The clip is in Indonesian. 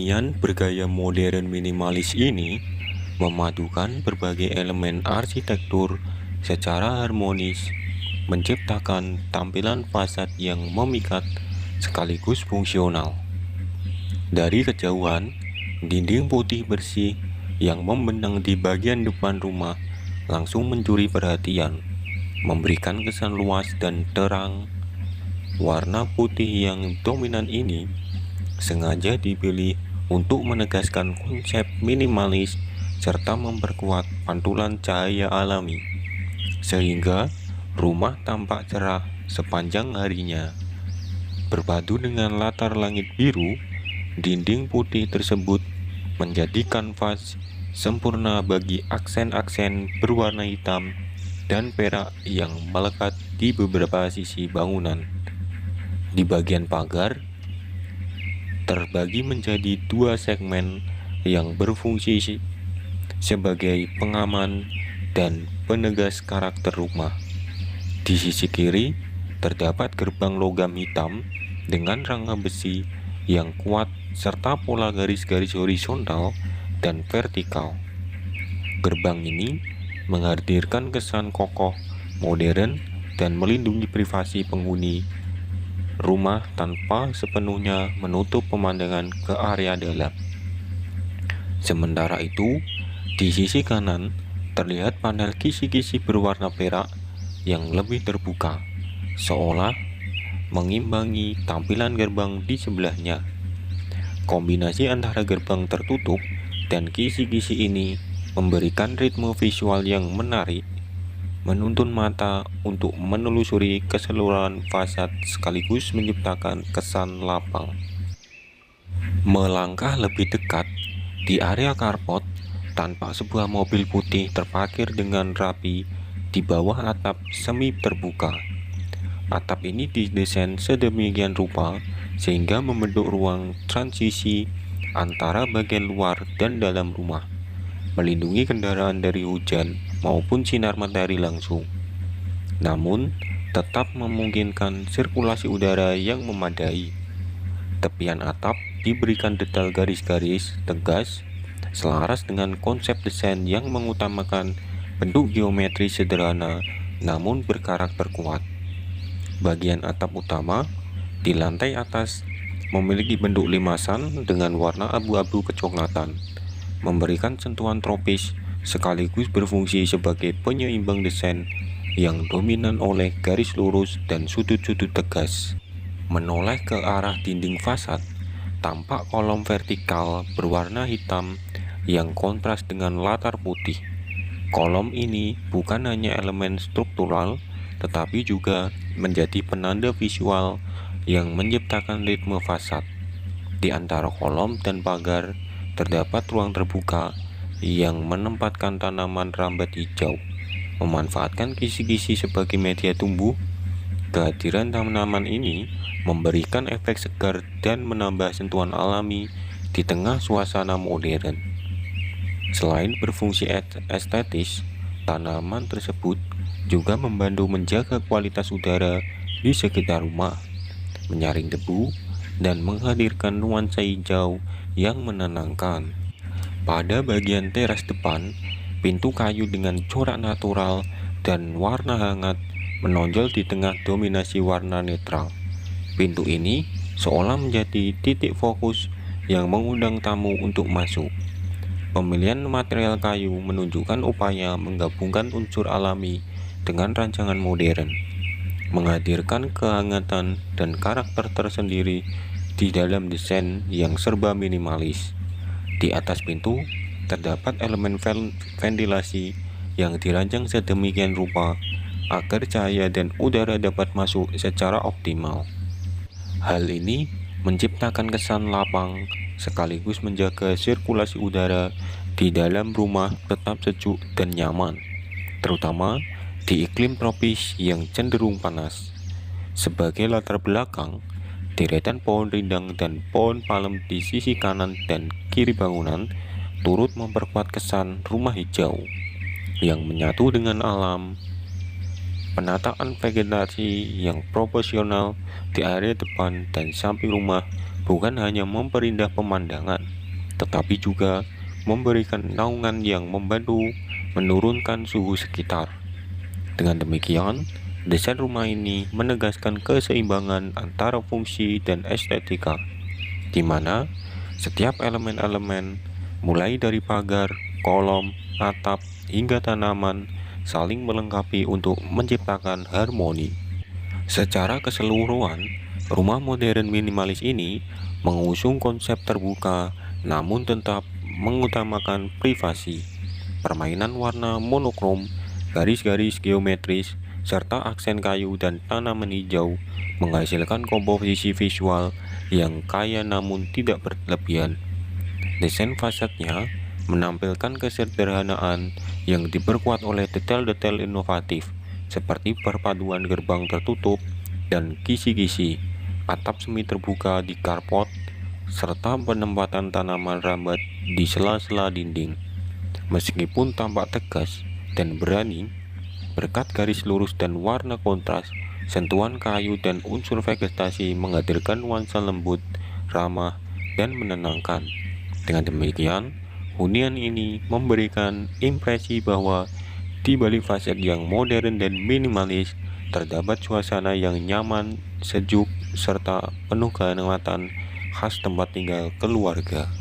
Hunian bergaya modern minimalis ini memadukan berbagai elemen arsitektur secara harmonis, menciptakan tampilan fasad yang memikat sekaligus fungsional. Dari kejauhan, dinding putih bersih yang membentang di bagian depan rumah langsung mencuri perhatian, memberikan kesan luas dan terang. Warna putih yang dominan ini sengaja dipilih untuk menegaskan konsep minimalis serta memperkuat pantulan cahaya alami, sehingga rumah tampak cerah sepanjang harinya. Berpadu dengan latar langit biru, dinding putih tersebut menjadi kanvas sempurna bagi aksen-aksen berwarna hitam dan perak yang melekat di beberapa sisi bangunan. Di bagian pagar, terbagi menjadi dua segmen yang berfungsi sebagai pengaman dan penegas karakter rumah. Di sisi kiri, terdapat gerbang logam hitam dengan rangka besi yang kuat serta pola garis-garis horizontal dan vertikal. Gerbang ini menghadirkan kesan kokoh, modern, dan melindungi privasi penghuni rumah tanpa sepenuhnya menutup pemandangan ke area dalam. Sementara itu, di sisi kanan terlihat panel kisi-kisi berwarna perak yang lebih terbuka, seolah mengimbangi tampilan gerbang di sebelahnya. Kombinasi antara gerbang tertutup dan kisi-kisi ini memberikan ritme visual yang menarik, menuntun mata untuk menelusuri keseluruhan fasad sekaligus menciptakan kesan lapang. Melangkah lebih dekat, di area carport, tampak sebuah mobil putih terparkir dengan rapi di bawah atap semi terbuka. Atap ini didesain sedemikian rupa sehingga membentuk ruang transisi antara bagian luar dan dalam rumah, melindungi kendaraan dari hujan maupun sinar matahari langsung, namun tetap memungkinkan sirkulasi udara yang memadai. Tepian atap diberikan detail garis-garis tegas selaras dengan konsep desain yang mengutamakan bentuk geometri sederhana namun berkarakter kuat. Bagian atap utama di lantai atas memiliki bentuk limasan dengan warna abu-abu kecoklatan, memberikan sentuhan tropis sekaligus berfungsi sebagai penyeimbang desain yang dominan oleh garis lurus dan sudut-sudut tegas. Menoleh ke arah dinding fasad, tampak kolom vertikal berwarna hitam yang kontras dengan latar putih. Kolom ini bukan hanya elemen struktural, tetapi juga menjadi penanda visual yang menciptakan ritme fasad. Di antara kolom dan pagar terdapat ruang terbuka yang menempatkan tanaman rambat hijau, memanfaatkan kisi-kisi sebagai media tumbuh. Kehadiran tanaman ini memberikan efek segar dan menambah sentuhan alami di tengah suasana modern. Selain berfungsi estetis, tanaman tersebut juga membantu menjaga kualitas udara di sekitar rumah, menyaring debu, dan menghadirkan nuansa hijau yang menenangkan. Pada bagian teras depan, pintu kayu dengan corak natural dan warna hangat menonjol di tengah dominasi warna netral. Pintu ini seolah menjadi titik fokus yang mengundang tamu untuk masuk. Pemilihan material kayu menunjukkan upaya menggabungkan unsur alami dengan rancangan modern, menghadirkan kehangatan dan karakter tersendiri di dalam desain yang serba minimalis. Di atas pintu terdapat elemen ventilasi yang dirancang sedemikian rupa agar cahaya dan udara dapat masuk secara optimal. Hal ini menciptakan kesan lapang sekaligus menjaga sirkulasi udara di dalam rumah tetap sejuk dan nyaman, terutama di iklim tropis yang cenderung panas. Sebagai latar belakang, deretan pohon rindang dan pohon palem di sisi kanan dan kiri bangunan turut memperkuat kesan rumah hijau yang menyatu dengan alam. Penataan vegetasi yang proporsional di area depan dan samping rumah bukan hanya memperindah pemandangan, tetapi juga memberikan naungan yang membantu menurunkan suhu sekitar. Dengan demikian, desain rumah ini menegaskan keseimbangan antara fungsi dan estetika, di mana setiap elemen-elemen, mulai dari pagar, kolom, atap, hingga tanaman, saling melengkapi untuk menciptakan harmoni. Secara keseluruhan, rumah modern minimalis ini mengusung konsep terbuka namun tetap mengutamakan privasi. Permainan warna monokrom, garis-garis geometris, serta aksen kayu dan tanaman hijau menghasilkan komposisi visual yang kaya namun tidak berlebihan. Desain fasadnya menampilkan kesederhanaan yang diperkuat oleh detail-detail inovatif seperti perpaduan gerbang tertutup dan kisi-kisi, atap semi terbuka di carport, serta penempatan tanaman rambat di sela-sela dinding. Meskipun tampak tegas dan berani, berkat garis lurus dan warna kontras, sentuhan kayu dan unsur vegetasi menghadirkan nuansa lembut, ramah, dan menenangkan. Dengan demikian, hunian ini memberikan impresi bahwa di balik fasad yang modern dan minimalis, terdapat suasana yang nyaman, sejuk, serta penuh kehangatan khas tempat tinggal keluarga.